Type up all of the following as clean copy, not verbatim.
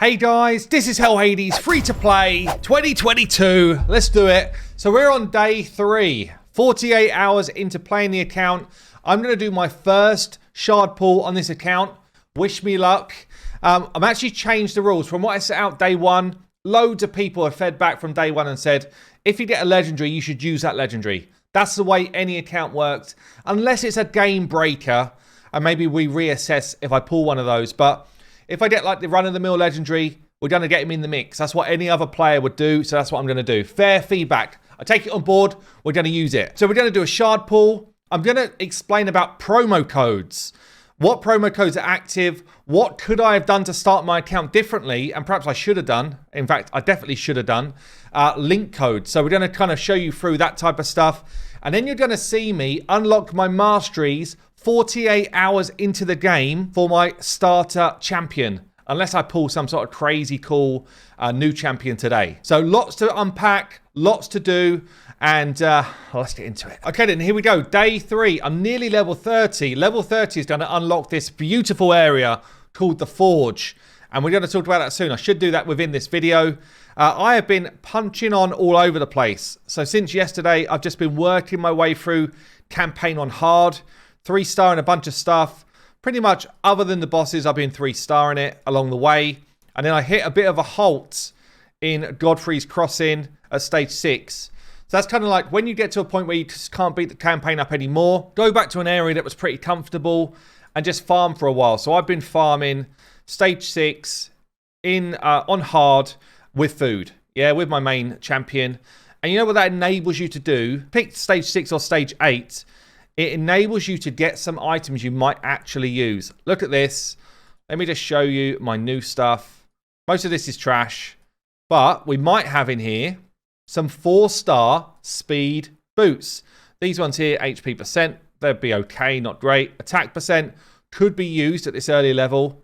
Hey guys, this is Hell Hades, free to play, 2022. Let's do it. So we're on day 3, 48 hours into playing the account. I'm going to do my first shard pull on this account. Wish me luck. I've actually changed the rules. From what I set out day 1, loads of people have fed back from day 1 and said, if you get a legendary, you should use that legendary. That's the way any account works, unless it's a game breaker, and maybe we reassess if I pull one of those. But if I get like the run-of-the-mill legendary, we're going to get him in the mix. That's what any other player would do, so that's what I'm going to do. Fair feedback. I take it on board. We're going to use it. So we're going to do a shard pull. I'm going to explain about promo codes. What promo codes are active? What could I have done to start my account differently? And perhaps I should have done. In fact, I definitely should have done. Link code. So we're going to kind of show you through that type of stuff. And then you're going to see me unlock my Masteries 48 hours into the game for my starter champion. Unless I pull some sort of crazy cool new champion today. So lots to unpack, lots to do. And let's get into it. Okay, then here we go. Day 3. I'm nearly level 30. Level 30 is going to unlock this beautiful area called the Forge. And we're going to talk about that soon. I should do that within this video. I have been punching on all over the place. So since yesterday, I've just been working my way through campaign on hard. 3-star and a bunch of stuff. Pretty much other than the bosses, I've been 3-starring it along the way. And then I hit a bit of a halt in Godfrey's Crossing at stage 6. So that's kind of like when you get to a point where you just can't beat the campaign up anymore, go back to an area that was pretty comfortable and just farm for a while. So I've been farming stage 6 in on hard with food. Yeah, with my main champion. And you know what that enables you to do? Pick stage 6 or stage 8. It enables you to get some items you might actually use. Look at this. Let me just show you my new stuff. Most of this is trash. But we might have in here some 4-star speed boots. These ones here, HP percent. They'd be okay, not great. Attack percent could be used at this early level.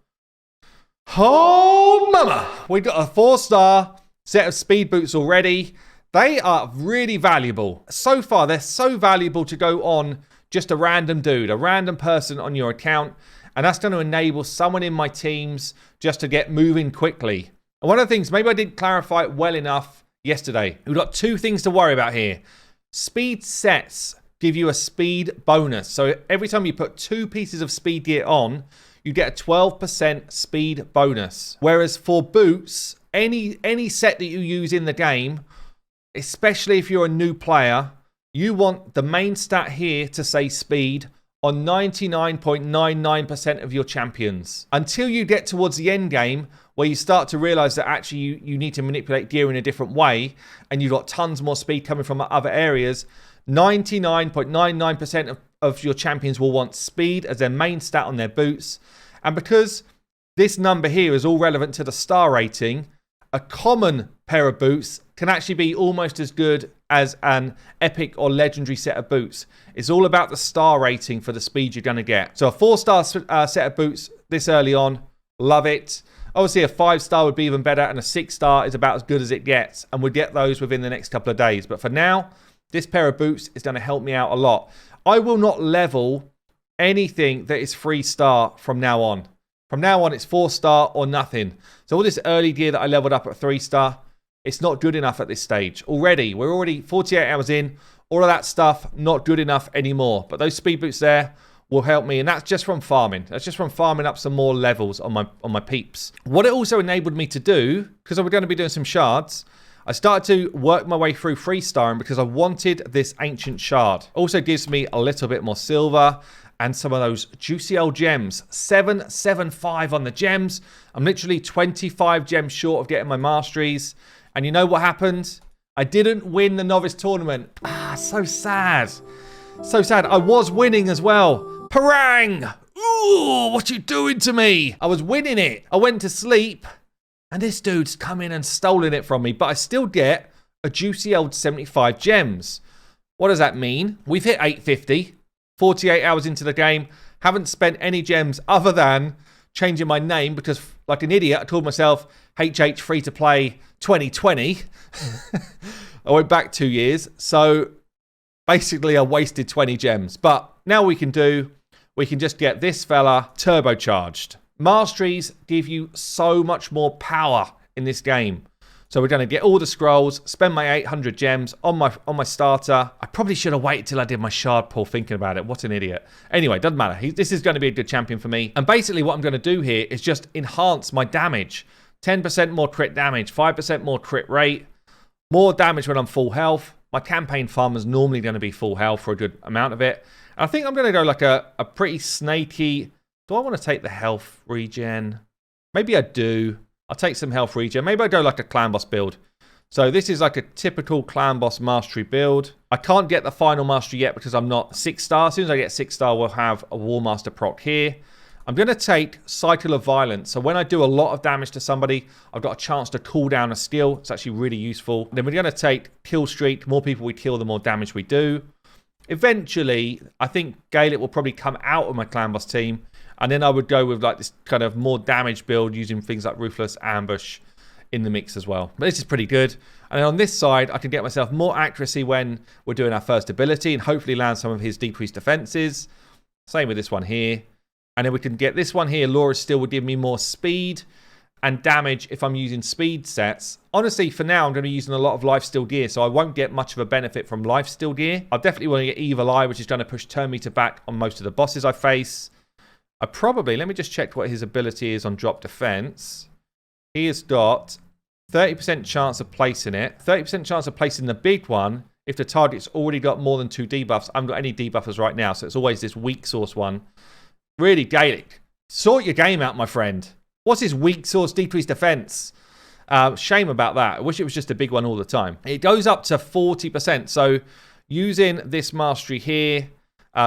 Oh, mama. We've got a 4-star set of speed boots already. They are really valuable. So far, they're so valuable to go on just a random dude, a random person on your account. And that's going to enable someone in my teams just to get moving quickly. And one of the things, maybe I didn't clarify it well enough yesterday. We've got 2 things to worry about here. Speed sets give you a speed bonus. So every time you put 2 pieces of speed gear on, you get a 12% speed bonus. Whereas for boots, any set that you use in the game, especially if you're a new player, you want the main stat here to say speed on 99.99% of your champions. Until you get towards the end game, where you start to realize that actually you need to manipulate gear in a different way, and you've got tons more speed coming from other areas, 99.99% of your champions will want speed as their main stat on their boots. And because this number here is all relevant to the star rating, a common pair of boots can actually be almost as good as an epic or legendary set of boots. It's all about the star rating for the speed you're going to get. So a 4-star set of boots this early on, love it. Obviously a 5-star would be even better, and a 6-star is about as good as it gets, and we'll get those within the next couple of days. But for now, this pair of boots is going to help me out a lot. I will not level anything that is 3-star from now on. From now on, it's 4-star or nothing. So all this early gear that I leveled up at 3-star, it's not good enough at this stage. We're already 48 hours in. All of that stuff, not good enough anymore. But those speed boots there will help me. And that's just from farming. That's just from farming up some more levels on my peeps. What it also enabled me to do, because we're going to be doing some shards, I started to work my way through 3-starring because I wanted this ancient shard. Also gives me a little bit more silver and some of those juicy old gems. 775 on the gems. I'm literally 25 gems short of getting my Masteries. And you know what happened? I didn't win the novice tournament. So sad. So sad. I was winning as well. Parang! Ooh, what you doing to me? I was winning it. I went to sleep, and this dude's come in and stolen it from me. But I still get a juicy old 75 gems. What does that mean? We've hit 850. 48 hours into the game. Haven't spent any gems other than changing my name because, like an idiot, I called myself HH Free to Play 2020. I went back 2 years. So basically I wasted 20 gems. But now we can just get this fella turbocharged. Masteries give you so much more power in this game. So we're going to get all the scrolls, spend my 800 gems on my starter. I probably should have waited till I did my shard pull thinking about it. What an idiot. Anyway, doesn't matter. This is going to be a good champion for me. And basically what I'm going to do here is just enhance my damage. 10% more crit damage, 5% more crit rate, more damage when I'm full health. My campaign farm is normally going to be full health for a good amount of it. And I think I'm going to go like a pretty snaky... Do I want to take the health regen? Maybe I do. I'll take some health regen. Maybe I go like a clan boss build. So this is like a typical clan boss mastery build. I can't get the final mastery yet because I'm not 6-star. As soon as I get 6-star, we'll have a War Master proc here. I'm going to take Cycle of Violence. So when I do a lot of damage to somebody, I've got a chance to cool down a skill. It's actually really useful. Then we're going to take Kill Streak. The more people we kill, the more damage we do. Eventually, I think Gaelic will probably come out of my clan boss team. And then I would go with like this kind of more damage build using things like Ruthless Ambush in the mix as well. But this is pretty good. And then on this side, I can get myself more accuracy when we're doing our first ability and hopefully land some of his decreased defenses. Same with this one here. And then we can get this one here. Laura Steel would give me more speed and damage if I'm using speed sets. Honestly, for now, I'm going to be using a lot of lifesteal gear, so I won't get much of a benefit from lifesteal gear. I definitely want to get Evil Eye, which is going to push turn meter back on most of the bosses I face. I probably, let me just check what his ability is on drop defense. He has got 30% chance of placing it. 30% chance of placing the big one if the target's already got more than 2 debuffs. I haven't got any debuffers right now, so it's always this weak source one. Really, Gaelic, sort your game out, my friend. What's his weak source decreased defense? Shame about that. I wish it was just a big one all the time. It goes up to 40%, so using this mastery here,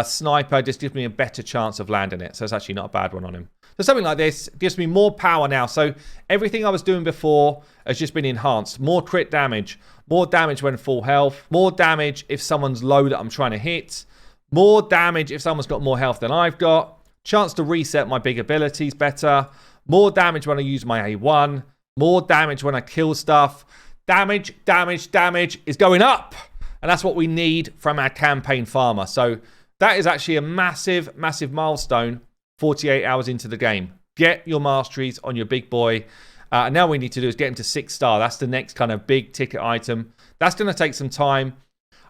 Sniper just gives me a better chance of landing it. So it's actually not a bad one on him. So something like this gives me more power now. So everything I was doing before has just been enhanced. More crit damage. More damage when full health. More damage if someone's low that I'm trying to hit. More damage if someone's got more health than I've got. Chance to reset my big abilities better. More damage when I use my A1. More damage when I kill stuff. Damage, damage, damage is going up. And that's what we need from our campaign farmer. So that is actually a massive, massive milestone 48 hours into the game. Get your masteries on your big boy. And now what we need to do is get him to 6-star. That's the next kind of big ticket item. That's going to take some time.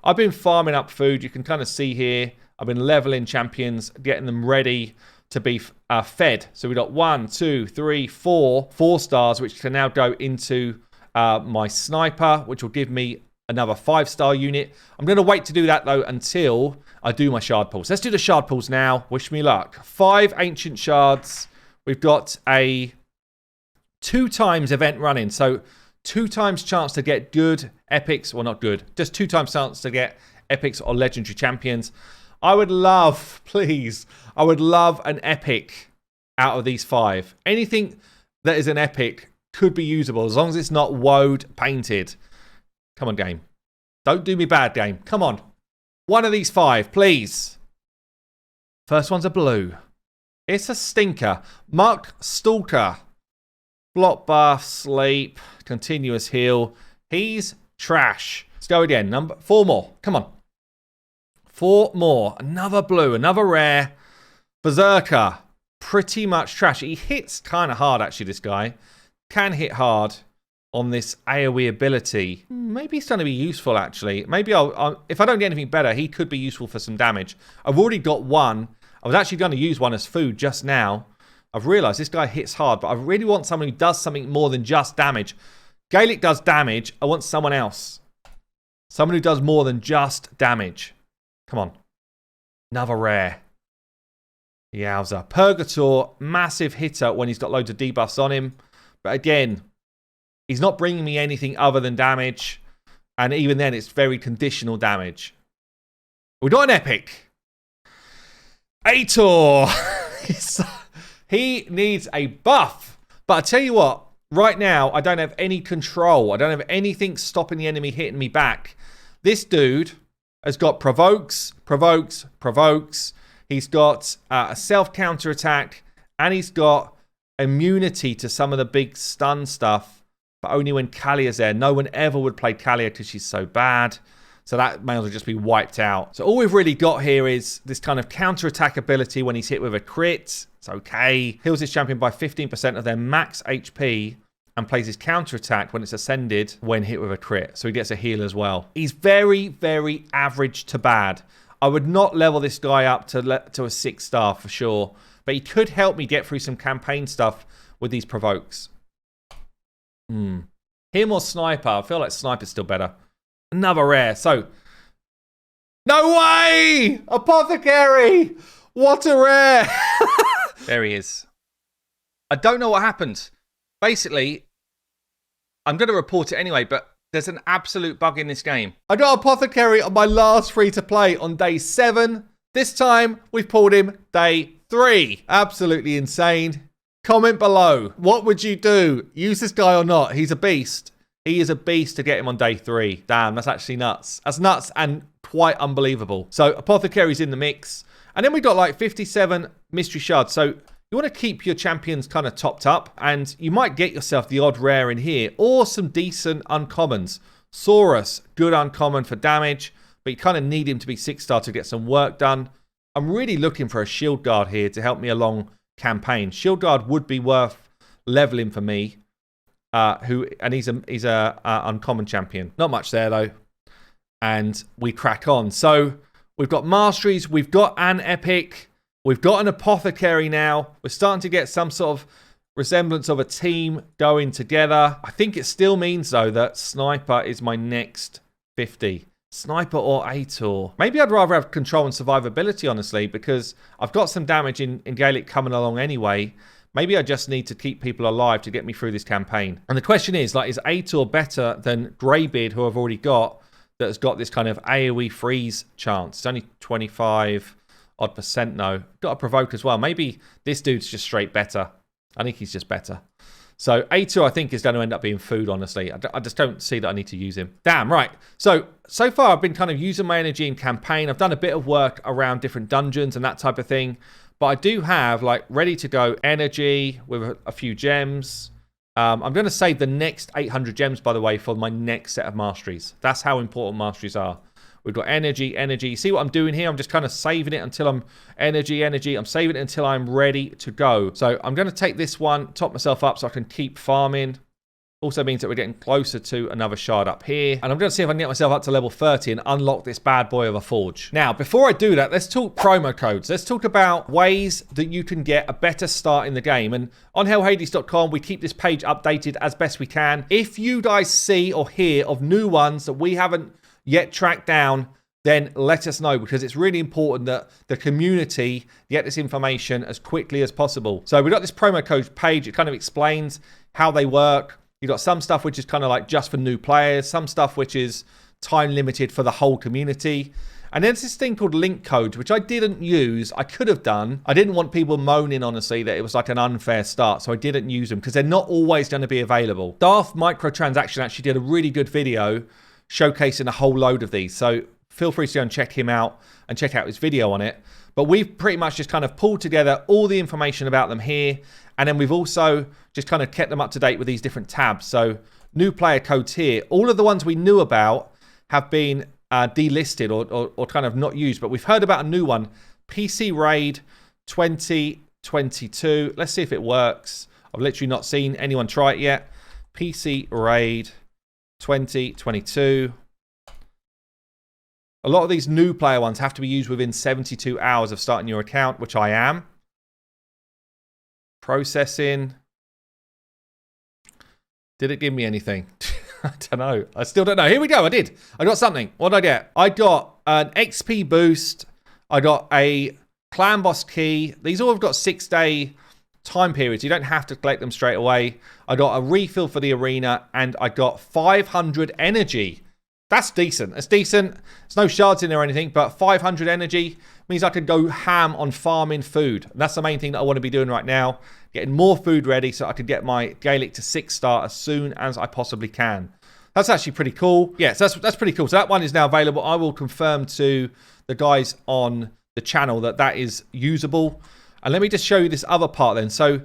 I've been farming up food. You can kind of see here. I've been leveling champions, getting them ready to be fed. So we've got 1, 2, 3, 4 stars, which can now go into my sniper, which will give me another 5-star unit. I'm going to wait to do that, though, until I do my shard pulls. Let's do the shard pulls now. Wish me luck. 5 ancient shards. We've got a 2 times event running. So 2 times chance to get good epics. Well, not good. Just 2 times chance to get epics or legendary champions. I would love, please, I would love an epic out of these 5. Anything that is an epic could be usable as long as it's not woad painted. Come on, game. Don't do me bad, game. Come on. One of these 5, please. First one's a blue. It's a stinker. Muck Stalker. Block buff, sleep, continuous heal. He's trash. Let's go again. 4 more. Come on. 4 more. Another blue. Another rare. Berserker. Pretty much trash. He hits kind of hard, actually, this guy. Can hit hard on this AoE ability. Maybe he's going to be useful, actually. Maybe if I don't get anything better, he could be useful for some damage. I've already got 1. I was actually going to use 1 as food just now. I've realised this guy hits hard, but I really want someone who does something more than just damage. Gaelic does damage. I want someone else. Someone who does more than just damage. Come on. Another rare. Yowza. Purgator, massive hitter when he's got loads of debuffs on him. But again, he's not bringing me anything other than damage. And even then, it's very conditional damage. We got an epic. Aitor. He needs a buff. But I tell you what, right now, I don't have any control. I don't have anything stopping the enemy hitting me back. This dude has got provokes. He's got a self-counter attack. And he's got immunity to some of the big stun stuff. But only when Kalia's there. No one ever would play Kalia because she's so bad. So that may as well just be wiped out. So all we've really got here is this kind of counter-attack ability when he's hit with a crit. It's okay. Heals his champion by 15% of their max HP and plays his counter-attack when it's ascended when hit with a crit. So he gets a heal as well. He's very, very average to bad. I would not level this guy up to a 6-star for sure. But he could help me get through some campaign stuff with these provokes. Him or Sniper? I feel like Sniper's still better. Another rare. So, no way! Apothecary! What a rare! There he is. I don't know what happened. Basically, I'm going to report it anyway, but there's an absolute bug in this game. I got Apothecary on my last free-to-play on day 7. This time, we've pulled him day 3. Absolutely insane. Comment below. What would you do? Use this guy or not? He's a beast. He is a beast to get him on day 3. Damn, that's actually nuts. That's nuts and quite unbelievable. So Apothecary's in the mix. And then we got like 57 mystery shards. So you want to keep your champions kind of topped up. And you might get yourself the odd rare in here. Or some decent uncommons. Saurus, good uncommon for damage. But you kind of need him to be 6-star to get some work done. I'm really looking for a shield guard here to help me along campaign. Shield guard would be worth leveling for me. He's a uncommon champion. Not much there though. And we crack on. So we've got Masteries, we've got an Epic, we've got an Apothecary now. We're starting to get some sort of resemblance of a team going together. I think it still means though that Sniper is my next 50. Sniper or Ator. Maybe I'd rather have control and survivability, honestly, because I've got some damage in Gaelic coming along anyway. Maybe I just need to keep people alive to get me through this campaign. And the question is, like, is Ator better than Greybeard, who I've already got, that has got this kind of AoE freeze chance? It's only 25 odd percent though. Got a provoke as well. Maybe this dude's just straight better. I think he's just better. So Ator, I think, is going to end up being food, honestly. I just don't see that I need to use him. Damn, right. So far I've been kind of using my energy in campaign. I've done a bit of work around different dungeons and that type of thing. But I do have, like, ready to go energy with a few gems. I'm going to save the next 800 gems, by the way, for my next set of masteries. That's how important masteries are. We've got energy. See what I'm doing here? I'm just kind of saving it until I'm energy. I'm saving it until I'm ready to go. So I'm going to take this one, top myself up so I can keep farming. Also means that we're getting closer to another shard up here. And I'm going to see if I can get myself up to level 30 and unlock this bad boy of a forge. Now, before I do that, let's talk promo codes. Let's talk about ways that you can get a better start in the game. And on hellhades.com, we keep this page updated as best we can. If you guys see or hear of new ones that we haven't yet tracked down, then let us know, because it's really important that the community get this information as quickly as possible. So we've got this promo code page. It kind of explains how they work. You've got some stuff which is kind of like just for new players, some stuff which is time limited for the whole community. And then there's this thing called link codes, which I didn't use. I could have done. I didn't want people moaning, honestly, that it was like an unfair start, so I didn't use them because they're not always going to be available. Daft Microtransaction actually did a really good video showcasing a whole load of these. So feel free to go and check him out and check out his video on it. But we've pretty much just kind of pulled together all the information about them here. And then we've also just kind of kept them up to date with these different tabs. So new player codes here. All of the ones we knew about have been delisted or kind of not used. But we've heard about a new one, PC Raid 2022. Let's see if it works. I've literally not seen anyone try it yet. PC Raid 2022. A lot of these new player ones have to be used within 72 hours of starting your account, which I am. Processing. Did it give me anything? I don't know. I still don't know. Here we go. I did. I got something. What did I get? I got an XP boost. I got a clan boss key. These all have got 6-day time periods. You don't have to collect them straight away. I got a refill for the arena, and I got 500 energy. That's decent. It's decent. There's no shards in there or anything, but 500 energy means I can go ham on farming food. And that's the main thing that I want to be doing right now. Getting more food ready so I can get my Gaelic to 6-star as soon as I possibly can. That's actually pretty cool. Yes, that's pretty cool. So that one is now available. I will confirm to the guys on the channel that that is usable. And let me just show you this other part then. So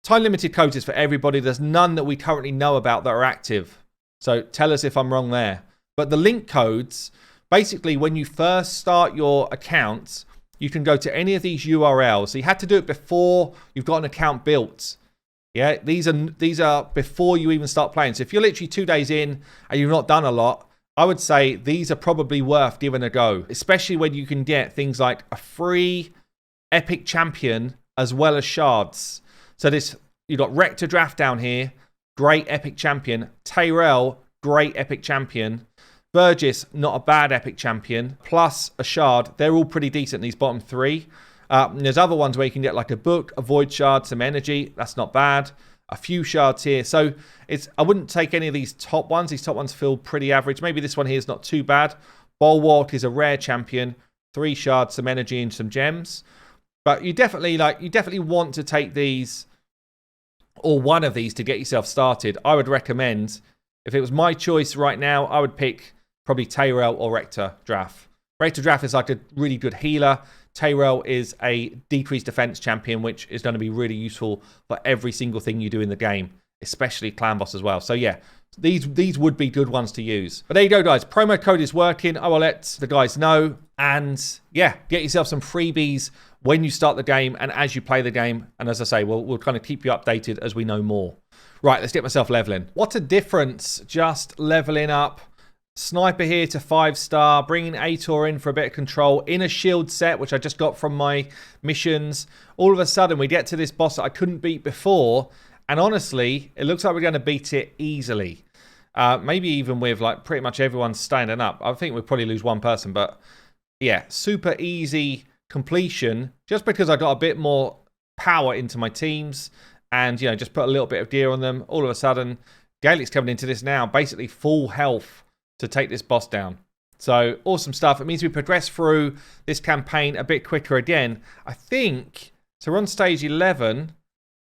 time limited codes is for everybody. There's none that we currently know about that are active. So tell us if I'm wrong there. But the link codes, basically, when you first start your accounts, you can go to any of these URLs. So you had to do it before you've got an account built. Yeah, these are before you even start playing. So if you're literally 2 days in and you've not done a lot, I would say these are probably worth giving a go, especially when you can get things like a free epic champion as well as shards. So you've got Rector Draft down here, great epic champion. Tyrell, great epic champion. Burgess, not a bad epic champion. Plus a shard. They're all pretty decent, these bottom 3. There's other ones where you can get like a book, a void shard, some energy. That's not bad. A few shards here. So I wouldn't take any of these top ones. These top ones feel pretty average. Maybe this one here is not too bad. Bulwark is a rare champion. 3 shards, some energy, and some gems. But you definitely want to take these or one of these to get yourself started. I would recommend, if it was my choice right now, I would pick probably Tyrell or Rector Draft. Rector Draft is like a really good healer. Tyrell is a decreased defense champion, which is going to be really useful for every single thing you do in the game, especially clan boss as well. So yeah, these would be good ones to use. But there you go, guys. Promo code is working. I will let the guys know. And yeah, get yourself some freebies when you start the game and as you play the game. And as I say, we'll kind of keep you updated as we know more. Right, let's get myself leveling. What a difference just leveling up. Sniper here to 5-star, bringing Ator in for a bit of control in a shield set, which I just got from my missions. All of a sudden, we get to this boss that I couldn't beat before, and honestly, it looks like we're going to beat it easily. Maybe even with like pretty much everyone standing up. I think we'll probably lose one person, but yeah, super easy completion just because I got a bit more power into my teams and, you know, just put a little bit of gear on them. All of a sudden, Gaelic's coming into this now, basically full health to take this boss down. So awesome stuff. It means we progress through this campaign a bit quicker again. I think, so we're on stage 11.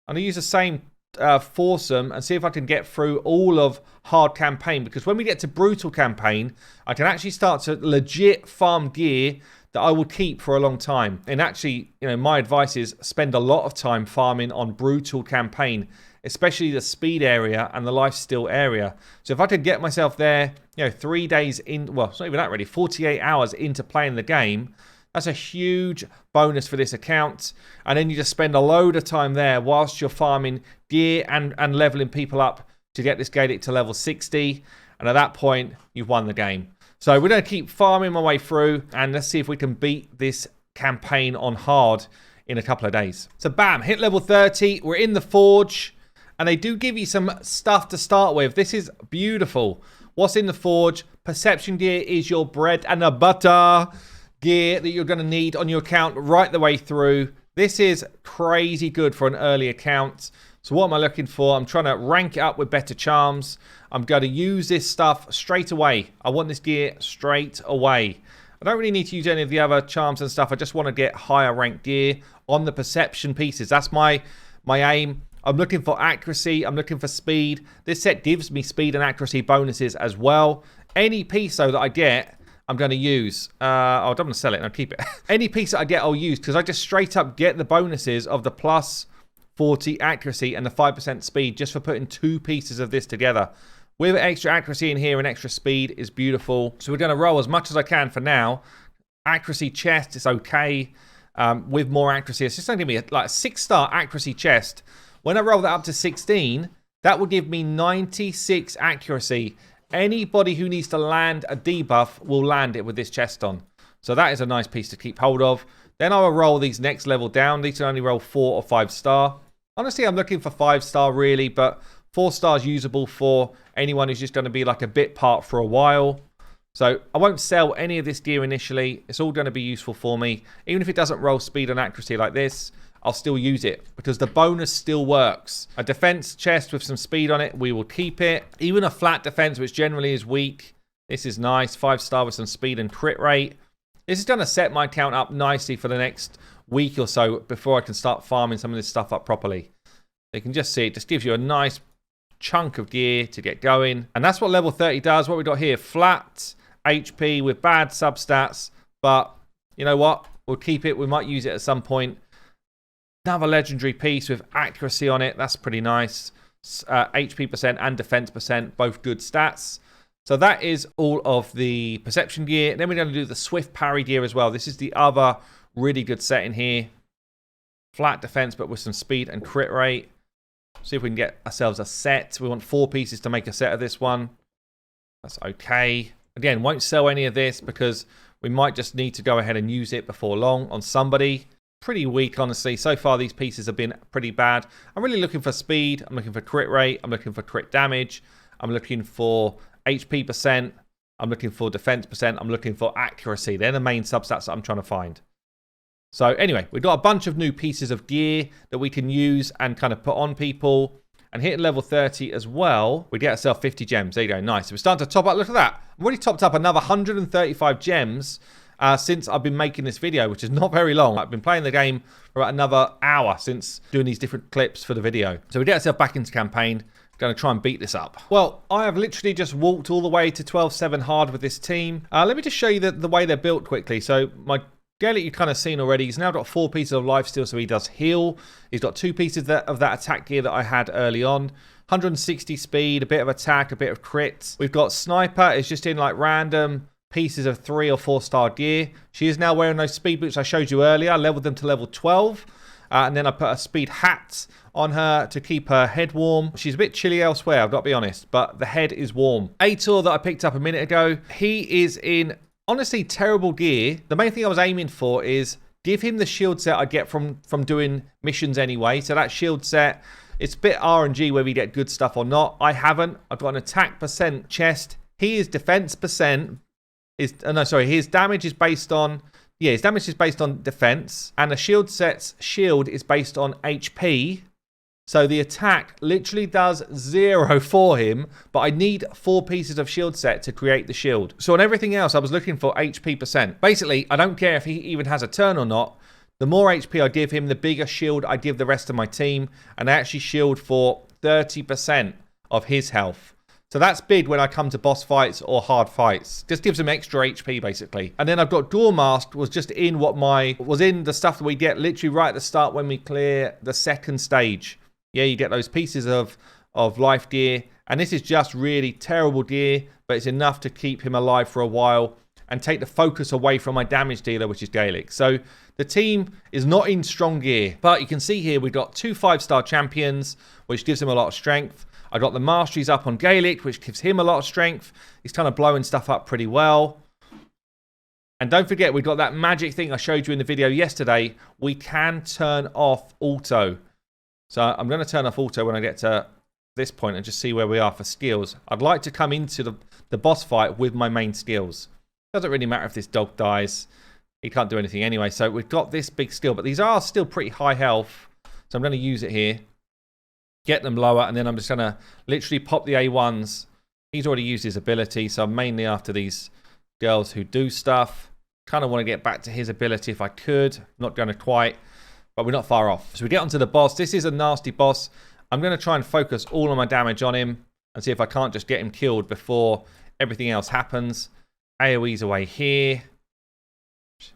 I'm going to use the same foursome and see if I can get through all of hard campaign, because when we get to brutal campaign, I can actually start to legit farm gear that I will keep for a long time. And actually, you know, my advice is spend a lot of time farming on brutal campaign, especially the speed area and the lifesteal area. So if I could get myself there, you know, 3 days in, well, it's not even that really, 48 hours into playing the game, that's a huge bonus for this account. And then you just spend a load of time there whilst you're farming gear and leveling people up to get this Gaelic to level 60. And at that point, you've won the game. So we're going to keep farming my way through, and let's see if we can beat this campaign on hard in a couple of days. So bam, hit level 30. We're in the Forge. And they do give you some stuff to start with. This is beautiful. What's in the Forge? Perception gear is your bread and butter gear that you're going to need on your account right the way through. This is crazy good for an early account. So what am I looking for? I'm trying to rank it up with better charms. I'm going to use this stuff straight away. I want this gear straight away. I don't really need to use any of the other charms and stuff. I just want to get higher ranked gear on the perception pieces. That's my aim. I'm looking for accuracy. I'm looking for speed. This set gives me speed and accuracy bonuses as well. Any piece, though, that I get, I'm going to use. I don't want to sell it. I'll keep it. Any piece that I get, I'll use, because I just straight up get the bonuses of the plus 40 accuracy and the 5% speed just for putting 2 pieces of this together. With extra accuracy in here and extra speed is beautiful. So we're going to roll as much as I can for now. Accuracy chest is okay. With more accuracy, it's just going to give me like a 6-star accuracy chest. When I roll that up to 16, that will give me 96 accuracy. Anybody who needs to land a debuff will land it with this chest on. So that is a nice piece to keep hold of. Then I will roll these next level down. These can only roll 4 or 5-star. Honestly, I'm looking for 5-star really, but 4 stars usable for anyone who's just going to be like a bit part for a while. So I won't sell any of this gear initially. It's all going to be useful for me. Even if it doesn't roll speed and accuracy like this, I'll still use it because the bonus still works. A defense chest with some speed on it, we will keep it. Even a flat defense, which generally is weak. This is nice. 5-star with some speed and crit rate. This is going to set my account up nicely for the next week or so before I can start farming some of this stuff up properly. You can just see it just gives you a nice chunk of gear to get going. And that's what level 30 does. What we got here, flat HP with bad substats. But you know what? We'll keep it. We might use it at some point. Another legendary piece with accuracy on it. That's pretty nice. HP percent and defense percent, both good stats. So that is all of the perception gear. Then we're going to do the swift parry gear as well. This is the other really good set in here. Flat defense, but with some speed and crit rate. See if we can get ourselves a set. We want 4 pieces to make a set of this one. That's okay. Again, won't sell any of this because we might just need to go ahead and use it before long on somebody. Pretty weak, honestly. So far, these pieces have been pretty bad. I'm really looking for speed. I'm looking for crit rate. I'm looking for crit damage. I'm looking for HP percent. I'm looking for defense percent. I'm looking for accuracy. They're the main substats that I'm trying to find. So anyway, we've got a bunch of new pieces of gear that we can use and kind of put on people. And hitting level 30 as well, we get ourselves 50 gems. There you go. Nice. So we're starting to top up. Look at that. I've already topped up another 135 gems since I've been making this video, which is not very long. I've been playing the game for about another hour since doing these different clips for the video. So we get ourselves back into campaign. Going to try and beat this up. Well, I have literally just walked all the way to 12-7 hard with this team. Let me just show you the way they're built quickly. So my Gaelic you've kind of seen already. He's now got 4 pieces of lifesteal, so he does heal. He's got 2 pieces of that attack gear that I had early on. 160 speed, a bit of attack, a bit of crits. We've got sniper. It's just in like random pieces of 3 or 4 star gear. She is now wearing those speed boots I showed you earlier. I leveled them to level 12. And then I put a speed hat on her to keep her head warm. She's a bit chilly elsewhere, I've got to be honest, but the head is warm. Ator that I picked up a minute ago, he is in, honestly, terrible gear. The main thing I was aiming for is give him the shield set I get from doing missions anyway. So that shield set, it's a bit RNG whether you get good stuff or not. I haven't. I've got an attack percent chest. His defense percent is, his damage is based on, his damage is based on defense, and the shield set's shield is based on HP. So the attack literally does 0 for him, but I need 4 pieces of shield set to create the shield. So on everything else, I was looking for HP percent. Basically, I don't care if he even has a turn or not. The more HP I give him, the bigger shield I give the rest of my team, and I actually shield for 30% of his health. So that's big when I come to boss fights or hard fights. Just gives him extra HP, basically. And then I've got Doormask was just in was in the stuff that we get literally right at the start when we clear the second stage. Yeah, you get those pieces of life gear. And this is just really terrible gear, but it's enough to keep him alive for a while and take the focus away from my damage dealer, which is Gaelic. So the team is not in strong gear. But you can see here we've got 2 5-star champions, which gives him a lot of strength. I got the Masteries up on Gaelic, which gives him a lot of strength. He's kind of blowing stuff up pretty well. And don't forget, we've got that magic thing I showed you in the video yesterday. We can turn off auto. So I'm going to turn off auto when I get to this point and just see where we are for skills. I'd like to come into the boss fight with my main skills. Doesn't really matter if this dog dies. He can't do anything anyway. So we've got this big skill, but these are still pretty high health. So I'm going to use it here. Get them lower, and then I'm just going to literally pop the A1s. He's already used his ability, so I'm mainly after these girls who do stuff. Kind of want to get back to his ability if I could. Not going to quite, but we're not far off. So we get onto the boss. This is a nasty boss. I'm going to try and focus all of my damage on him and see if I can't just get him killed before everything else happens. AoE's away here.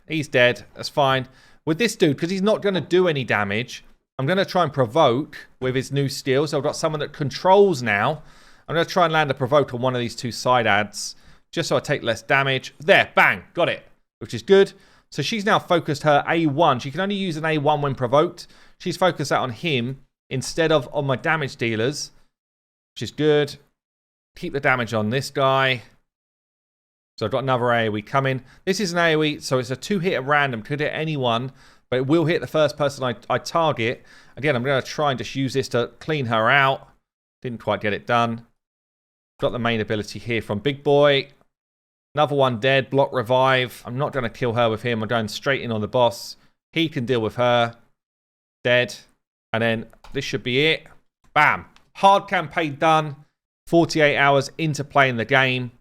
He's dead. That's fine. With this dude, because he's not going to do any damage, I'm going to try and provoke with his new skill. So I've got someone that controls now. I'm going to try and land a provoke on one of these 2 side ads, just so I take less damage. There, bang, got it, which is good. So she's now focused her A1. She can only use an A1 when provoked. She's focused that on him instead of on my damage dealers, which is good. Keep the damage on this guy. So I've got another AoE coming. This is an AoE, so it's a 2-hit at random. Could hit anyone, but it will hit the first person I target. Again, I'm going to try and just use this to clean her out. Didn't quite get it done. Got the main ability here from Big Boy. Another one dead. Block revive. I'm not going to kill her with him. I'm going straight in on the boss. He can deal with her. Dead. And then this should be it. Bam. Hard campaign done. 48 hours into playing the game.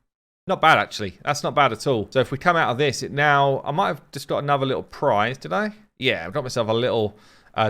Not bad, actually. That's not bad at all. So if we come out of this, I might have just got another little prize, did I? Yeah, I've got myself a little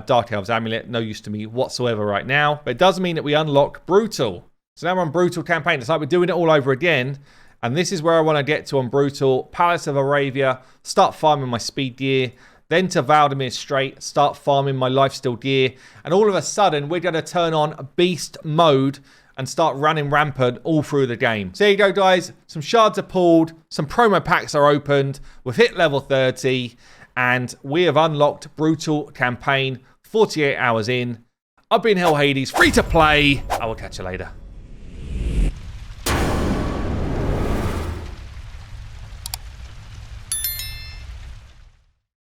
Dark Elves amulet. No use to me whatsoever right now. But it does mean that we unlock Brutal. So now we're on Brutal campaign. It's like we're doing it all over again. And this is where I want to get to on Brutal. Palace of Aravia. Start farming my speed gear. Then to Valdemir Strait. Start farming my lifesteal gear. And all of a sudden, we're going to turn on Beast mode. and start running rampant all through the game. So there you go, guys. Some shards are pulled. Some promo packs are opened. We've hit level 30. And we have unlocked Brutal Campaign 48 hours in. I've been Hell Hades, free to play. I will catch you later.